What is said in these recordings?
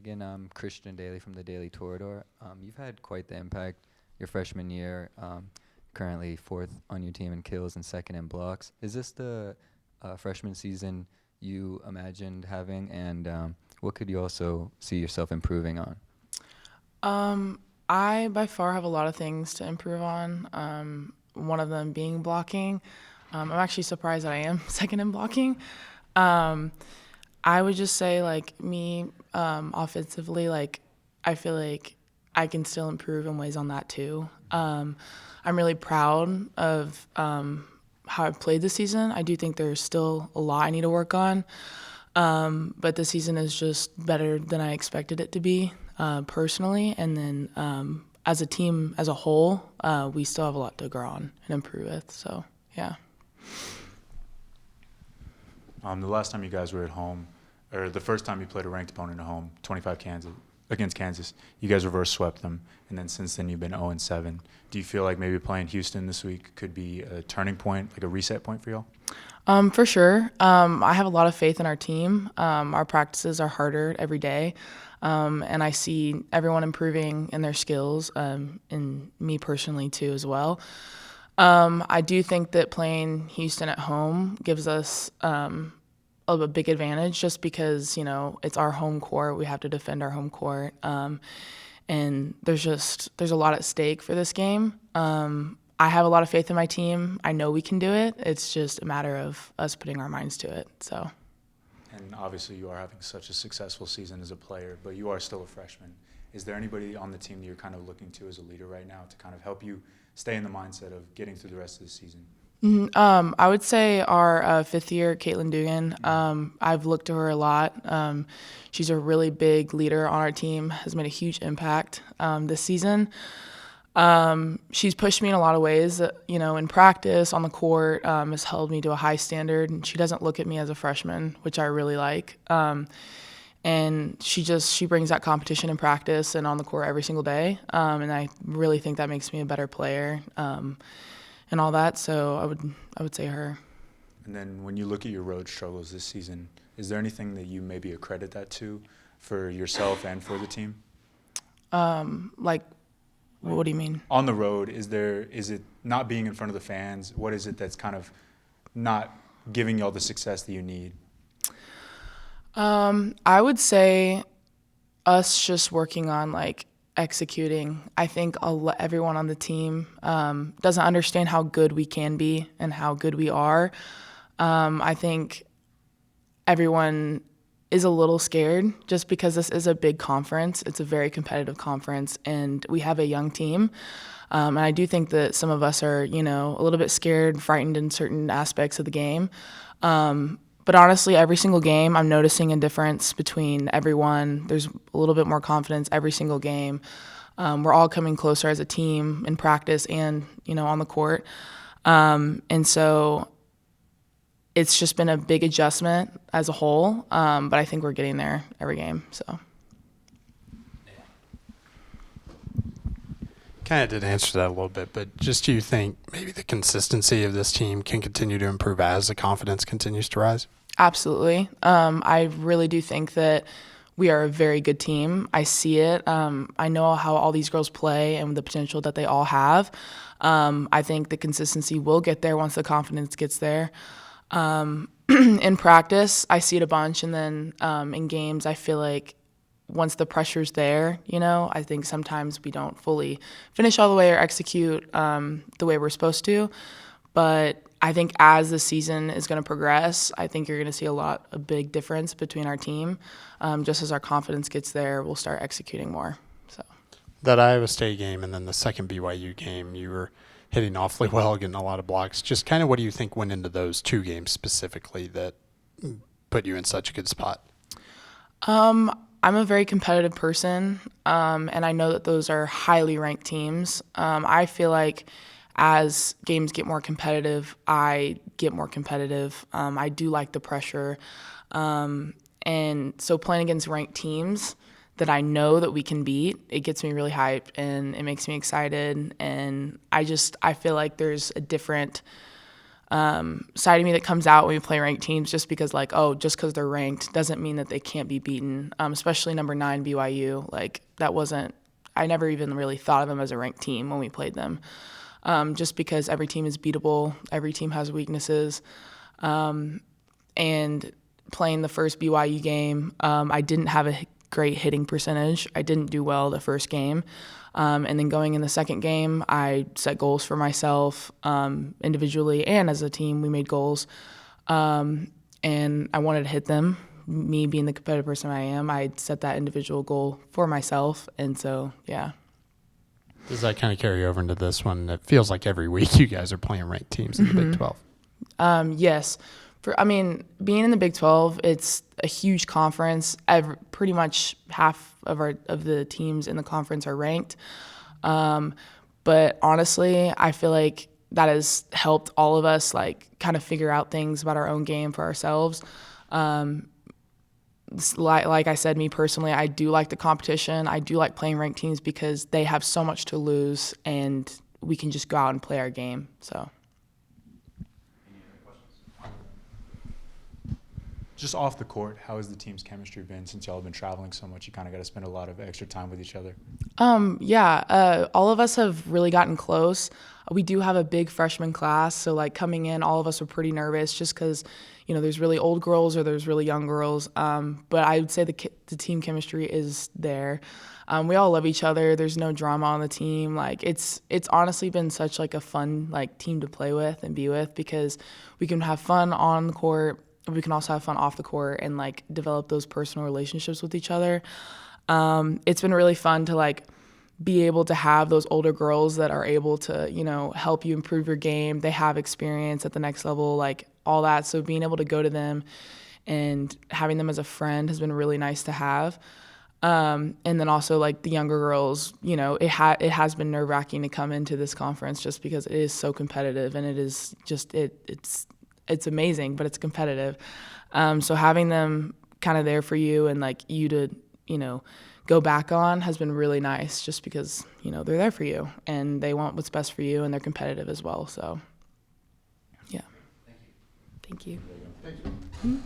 Again, I'm Christian Daly from the Daily Torador. You've had quite the impact your freshman year, currently fourth on your team in kills and second in blocks. Is this the freshman season you imagined having, and what could you also see yourself improving on? I by far have a lot of things to improve on. One of them being blocking. I'm actually surprised that I am second in blocking. Um, I would just say like me offensively, like I feel like I can still improve in ways on that too. I'm really proud of how I've played this season. I do think there's still a lot I need to work on, but the season is just better than I expected it to be personally. And then as a team as a whole, we still have a lot to grow on and improve with. So yeah. The last time you guys were at home, or the first time you played a ranked opponent at home, 25 Kansas against Kansas, you guys reverse swept them, and then since then you've been 0-7. Do you feel like maybe playing Houston this week could be a turning point, like a reset point for y'all? For sure. I have a lot of faith in our team. Our practices are harder every day, and I see everyone improving in their skills, and me personally too as well. I do think that playing Houston at home gives us a big advantage just because, it's our home court. We have to defend our home court. And there's a lot at stake for this game. I have a lot of faith in my team. I know we can do it. It's just a matter of us putting our minds to it. So. And obviously you are having such a successful season as a player, but you are still a freshman. Is there anybody on the team that you're kind of looking to as a leader right now to kind of help you stay in the mindset of getting through the rest of the season? I would say our fifth year, Caitlin Dugan. I've looked to her a lot. She's a really big leader on our team, has made a huge impact this season. She's pushed me in a lot of ways, in practice, on the court, has held me to a high standard, and she doesn't look at me as a freshman, which I really like. And she brings that competition in practice and on the court every single day. And I really think that makes me a better player, and all that. So I would say her. And then when you look at your road struggles this season, is there anything that you maybe accredit that to for yourself and for the team? What do you mean? On the road, is it not being in front of the fans? What is it that's kind of not giving y'all the success that you need? I would say us just working on executing. I think everyone on the team doesn't understand how good we can be and how good we are. I think everyone is a little scared just because this is a big conference. It's a very competitive conference, and we have a young team. And I do think that some of us are, a little bit scared, frightened in certain aspects of the game. But honestly, every single game, I'm noticing a difference between everyone. There's a little bit more confidence every single game. We're all coming closer as a team in practice and, on the court. And so it's just been a big adjustment as a whole. But I think we're getting there every game. So. Kind of did answer that a little bit, but just do you think maybe the consistency of this team can continue to improve as the confidence continues to rise? Absolutely. I really do think that we are a very good team. I see it. I know how all these girls play and the potential that they all have. I think the consistency will get there once the confidence gets there. In practice, I see it a bunch, and then in games, I feel like once the pressure's there, I think sometimes we don't fully finish all the way or execute the way we're supposed to. But I think as the season is going to progress, I think you're going to see a big difference between our team. Just as our confidence gets there, we'll start executing more. So that Iowa State game and then the second BYU game, you were hitting awfully well, getting a lot of blocks. Just kind of what do you think went into those two games specifically that put you in such a good spot? I'm a very competitive person, and I know that those are highly ranked teams. I feel like as games get more competitive, I get more competitive. I do like the pressure. And so playing against ranked teams that I know that we can beat, it gets me really hyped, and it makes me excited. And I feel like there's a different side of me that comes out when we play ranked teams, just because just because they're ranked doesn't mean that they can't be beaten. Especially number 9 BYU, I never even really thought of them as a ranked team when we played them. Just because every team is beatable, every team has weaknesses, and playing the first BYU game, I didn't have a great hitting percentage. I didn't do well the first game. And then going in the second game, I set goals for myself individually and as a team. We made goals, and I wanted to hit them. Me being the competitive person I am, I set that individual goal for myself, and so, yeah. Does that kind of carry over into this one? It feels like every week you guys are playing ranked teams in the Big 12. Yes. Being in the Big 12, it's a huge conference. Pretty much half of the teams in the conference are ranked. But honestly, I feel like that has helped all of us kind of figure out things about our own game for ourselves. Like I said, me personally, I do like the competition. I do like playing ranked teams because they have so much to lose, and we can just go out and play our game. So. Just off the court, how has the team's chemistry been since y'all have been traveling so much? You kind of got to spend a lot of extra time with each other. All of us have really gotten close. We do have a big freshman class, so coming in, all of us were pretty nervous just because, there's really old girls or there's really young girls. But I would say the team chemistry is there. We all love each other. There's no drama on the team. It's honestly been such a fun team to play with and be with, because we can have fun on the court. We can also have fun off the court and develop those personal relationships with each other. It's been really fun to be able to have those older girls that are able to, help you improve your game. They have experience at the next level, all that. So being able to go to them and having them as a friend has been really nice to have. And then also the younger girls, it has been nerve-wracking to come into this conference just because it is so competitive, and it is just it's amazing, but it's competitive. So having them kind of there for you and you to, go back on has been really nice, just because, they're there for you and they want what's best for you, and they're competitive as well. So, yeah. Thank you. Thank you. Mm-hmm.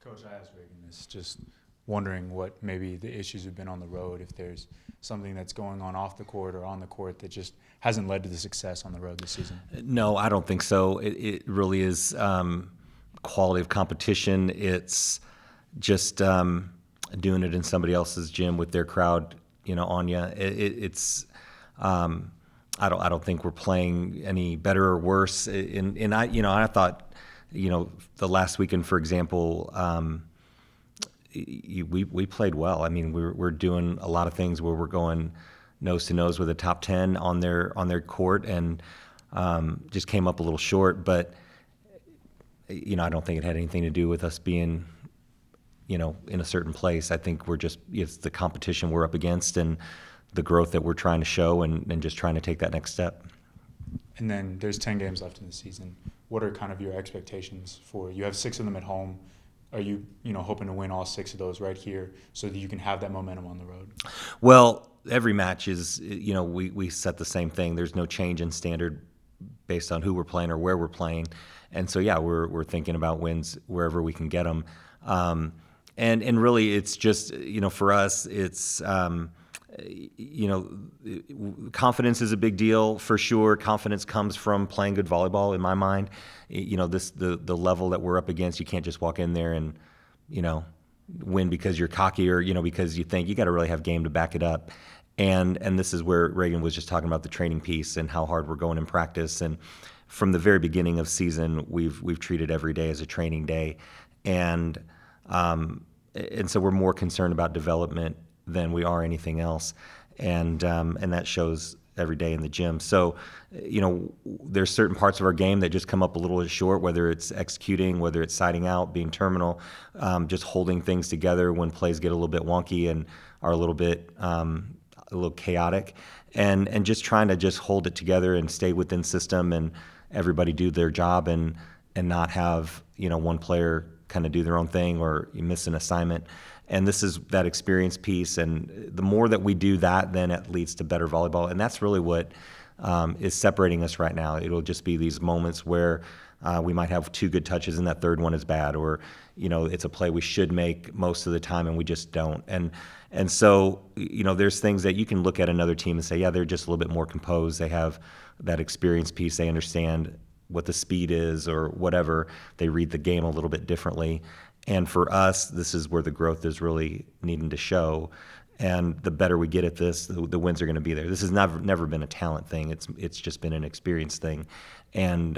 Coach, I asked Reagan this, just wondering what maybe the issues have been on the road, if there's something that's going on off the court or on the court that just hasn't led to the success on the road this season. No, I don't think so. It really is quality of competition. It's just doing it in somebody else's gym with their crowd, on you. I don't think we're playing any better or worse. I thought, the last weekend, for example, we played well. I mean, we're doing a lot of things where we're going nose to nose with a top 10 on their court, and just came up a little short. But I don't think it had anything to do with us being, in a certain place. I think it's the competition we're up against and the growth that we're trying to show, and just trying to take that next step. And then there's 10 games left in the season. What are kind of your expectations for? You have 6 of them at home. Are you, hoping to win all 6 of those right here so that you can have that momentum on the road? Well, every match is, we set the same thing. There's no change in standard based on who we're playing or where we're playing. And so, yeah, we're thinking about wins wherever we can get them. And really, it's just, for us, it's, confidence is a big deal for sure. Confidence comes from playing good volleyball, in my mind. The level that we're up against, you can't just walk in there and, win because you're cocky or, because you think. You got to really have game to back it up. And this is where Reagan was just talking about the training piece and how hard we're going in practice. And from the very beginning of season, we've treated every day as a training day. And so we're more concerned about development than we are anything else, and that shows every day in the gym. So, there's certain parts of our game that just come up a little short, whether it's executing, whether it's siding out, being terminal, just holding things together when plays get a little bit wonky and are a little bit a little chaotic, and just trying to just hold it together and stay within system and everybody do their job and not have one player kind of do their own thing or you miss an assignment. And this is that experience piece, and the more that we do that, then it leads to better volleyball, and that's really what is separating us right now. It'll just be these moments where we might have 2 good touches and that third one is bad, or it's a play we should make most of the time and we just don't. And so there's things that you can look at another team and say, yeah, they're just a little bit more composed. They have that experience piece. They understand what the speed is or whatever. They read the game a little bit differently. And for us, this is where the growth is really needing to show. And the better we get at this, the wins are going to be there. This has never been a talent thing. It's just been an experience thing. And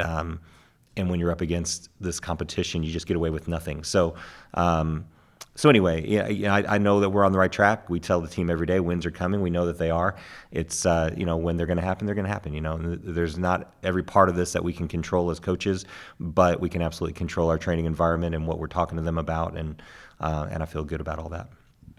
when you're up against this competition, you just get away with nothing. So anyway, I know that we're on the right track. We tell the team every day, wins are coming. We know that they are. It's when they're going to happen, they're going to happen. And there's not every part of this that we can control as coaches, but we can absolutely control our training environment and what we're talking to them about, and I feel good about all that.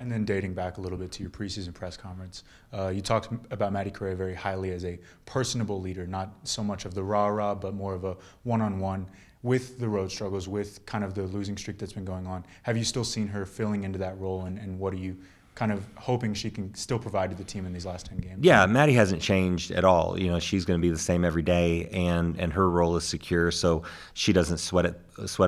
And then dating back a little bit to your preseason press conference, you talked about Maddie Correa very highly as a personable leader, not so much of the rah-rah, but more of a one-on-one. With the road struggles, with kind of the losing streak that's been going on, have you still seen her filling into that role, and what are you kind of hoping she can still provide to the team in these last 10 games? Yeah, Maddie hasn't changed at all. She's going to be the same every day, and her role is secure, so she doesn't sweat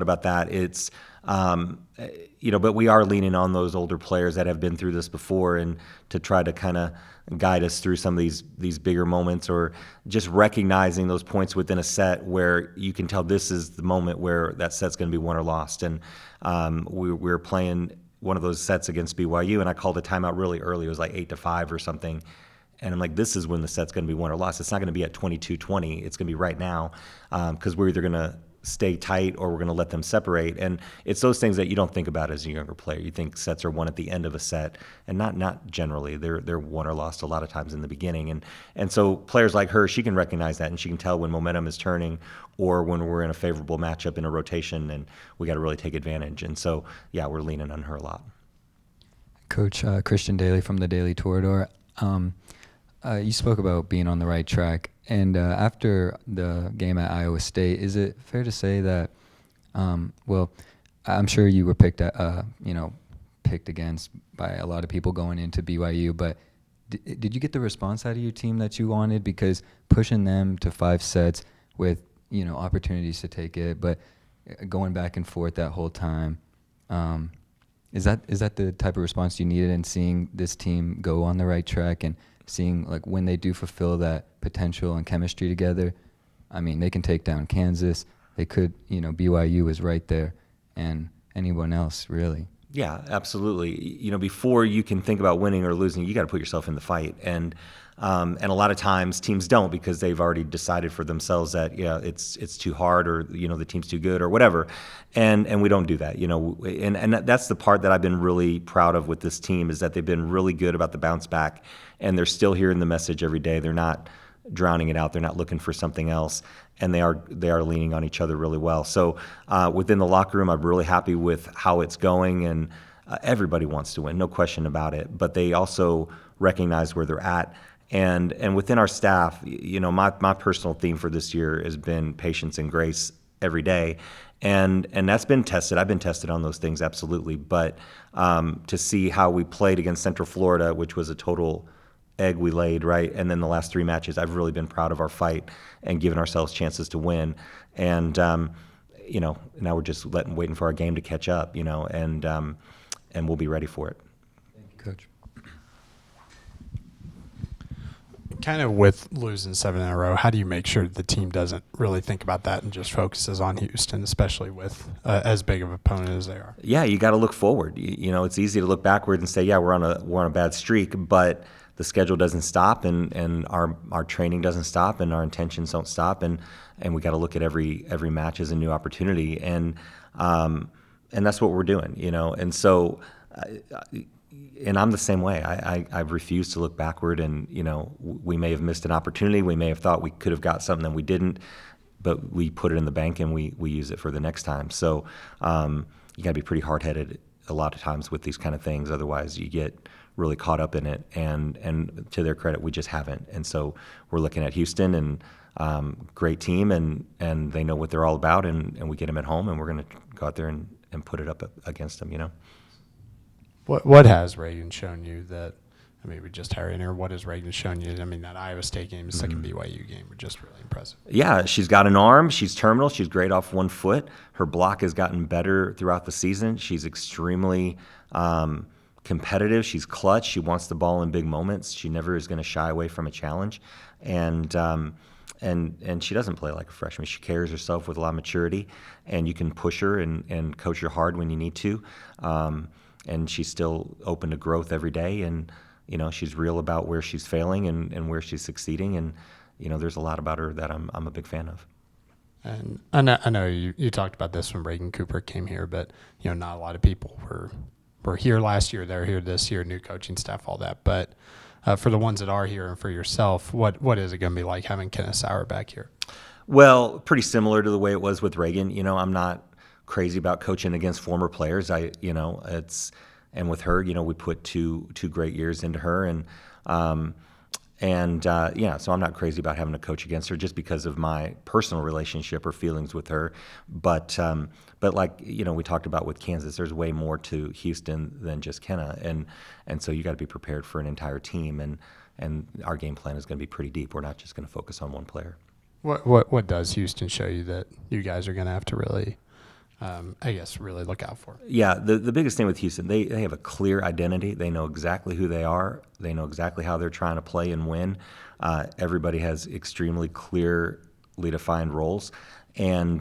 about that. It's but we are leaning on those older players that have been through this before, and to try to kind of guide us through some of these bigger moments, or just recognizing those points within a set where you can tell this is the moment where that set's going to be won or lost. And we were playing one of those sets against BYU, and I called a timeout really early. It was like 8-5 or something. And I'm like, this is when the set's going to be won or lost. It's not going to be at 22-20. It's going to be right now, because we're either going to stay tight or we're going to let them separate. And it's those things that you don't think about as a younger player. You think sets are won at the end of a set, and not generally. They're won or lost a lot of times in the beginning. And so players like her, she can recognize that, and she can tell when momentum is turning or when we're in a favorable matchup in a rotation, and we got to really take advantage. And so, yeah, we're leaning on her a lot. Coach Christian Daly from the Daily Torador. You spoke about being on the right track, and after the game at Iowa State, is it fair to say that, I'm sure you were picked against by a lot of people going into BYU, but did you get the response out of your team that you wanted? Because pushing them to 5 sets with opportunities to take it, but going back and forth that whole time, is that the type of response you needed, and seeing this team go on the right track and seeing like when they do fulfill that potential and chemistry together? I mean, they can take down Kansas. They could, BYU is right there, and anyone else really. Yeah, absolutely. Before you can think about winning or losing, you got to put yourself in the fight. And a lot of times teams don't, because they've already decided for themselves that it's too hard, or the team's too good or whatever. And we don't do that. And that's the part that I've been really proud of with this team, is that they've been really good about the bounce back, and they're still hearing the message every day. They're not drowning it out. They're not looking for something else, and they are leaning on each other really well. So within the locker room, I'm really happy with how it's going, and everybody wants to win, no question about it. But they also recognize where they're at. And within our staff, my personal theme for this year has been patience and grace every day. And that's been tested. I've been tested on those things, absolutely. But to see how we played against Central Florida, which was a total egg we laid, right? And then the last 3 matches, I've really been proud of our fight and giving ourselves chances to win. And, now we're just waiting for our game to catch up, and we'll be ready for it. Thank you, Coach. Kind of with losing 7 in a row, how do you make sure the team doesn't really think about that and just focuses on Houston, especially with as big of an opponent as they are? Yeah, you got to look forward. It's easy to look backward and say, yeah, we're on a bad streak, but the schedule doesn't stop, and our training doesn't stop, and our intentions don't stop, and we got to look at every match as a new opportunity, and that's what we're doing, and so. And I'm the same way. I refuse to look backward, and we may have missed an opportunity. We may have thought we could have got something that we didn't, but we put it in the bank and we use it for the next time. So you got to be pretty hard-headed a lot of times with these kind of things. Otherwise, you get really caught up in it. And to their credit, we just haven't. And so we're looking at Houston, and great team, and they know what they're all about, and we get them at home, and we're going to go out there and put it up against them, you know. What has Reagan shown you that, I mean, we just hired her. What has Reagan shown you? I mean, that Iowa State game, the second BYU game, were just really impressive. Yeah, she's got an arm. She's terminal. She's great off one foot. Her block has gotten better throughout the season. She's extremely competitive. She's clutch. She wants the ball in big moments. She never is going to shy away from a challenge. And she doesn't play like a freshman. She carries herself with a lot of maturity, and you can push her and coach her hard when you need to. And she's still open to growth every day. And you know, she's real about where she's failing and where she's succeeding. And, you know, there's a lot about her that I'm a big fan of. And I know you talked about this when Reagan Cooper came here, but, you know, not a lot of people were here last year. They're here this year, new coaching staff, all that. But for the ones that are here and for yourself, what is it going to be like having Kenneth Sauer back here? Well, pretty similar to the way it was with Reagan. You know, I'm not crazy about coaching against former players. And with her, you know, we put two great years into her, so I'm not crazy about having to coach against her just because of my personal relationship or feelings with her. But like, you know, we talked about with Kansas, there's way more to Houston than just Kenna, and so you got to be prepared for an entire team, and our game plan is going to be pretty deep. We're not just going to focus on one player. What does Houston show you that you guys are going to have to really? Really look out for? Yeah, the biggest thing with Houston, they have a clear identity. They know exactly who they are. They know exactly how they're trying to play and win. Everybody has extremely clearly defined roles, and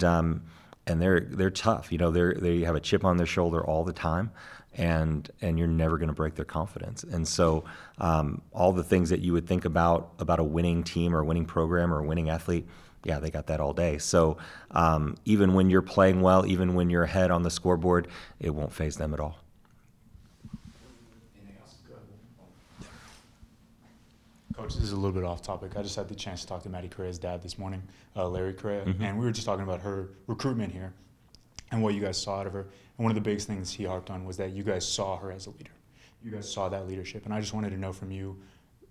they're tough. You know, they have a chip on their shoulder all the time, and you're never going to break their confidence. And so all the things that you would think about a winning team or a winning program or a winning athlete, yeah, they got that all day. So even when you're playing well, even when you're ahead on the scoreboard, it won't faze them at all. Anything else? Go ahead. Coach, this is a little bit off topic. I just had the chance to talk to Maddie Correa's dad this morning, Larry Correa, and we were just talking about her recruitment here and what you guys saw out of her. And one of the biggest things he harped on was that you guys saw her as a leader. You guys saw that leadership. And I just wanted to know from you,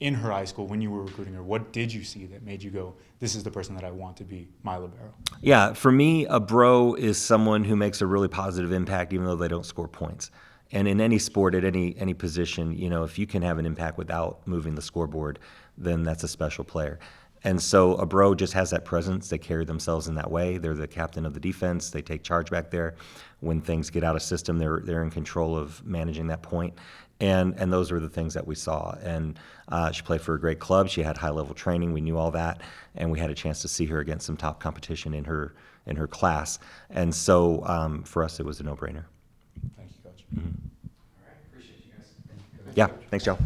in her high school, when you were recruiting her, what did you see that made you go, this is the person that I want to be my libero? Yeah, for me, a bro is someone who makes a really positive impact even though they don't score points. And in any sport, at any position, you know, if you can have an impact without moving the scoreboard, then that's a special player. And so a bro just has that presence. They carry themselves in that way. They're the captain of the defense. They take charge back there. When things get out of system, they're in control of managing that point. And those were the things that we saw. And she played for a great club. She had high-level training. We knew all that. And we had a chance to see her against some top competition in her class. And so for us, it was a no-brainer. Thank you, Coach. Mm-hmm. All right, appreciate you guys. Yeah, thanks, Joe.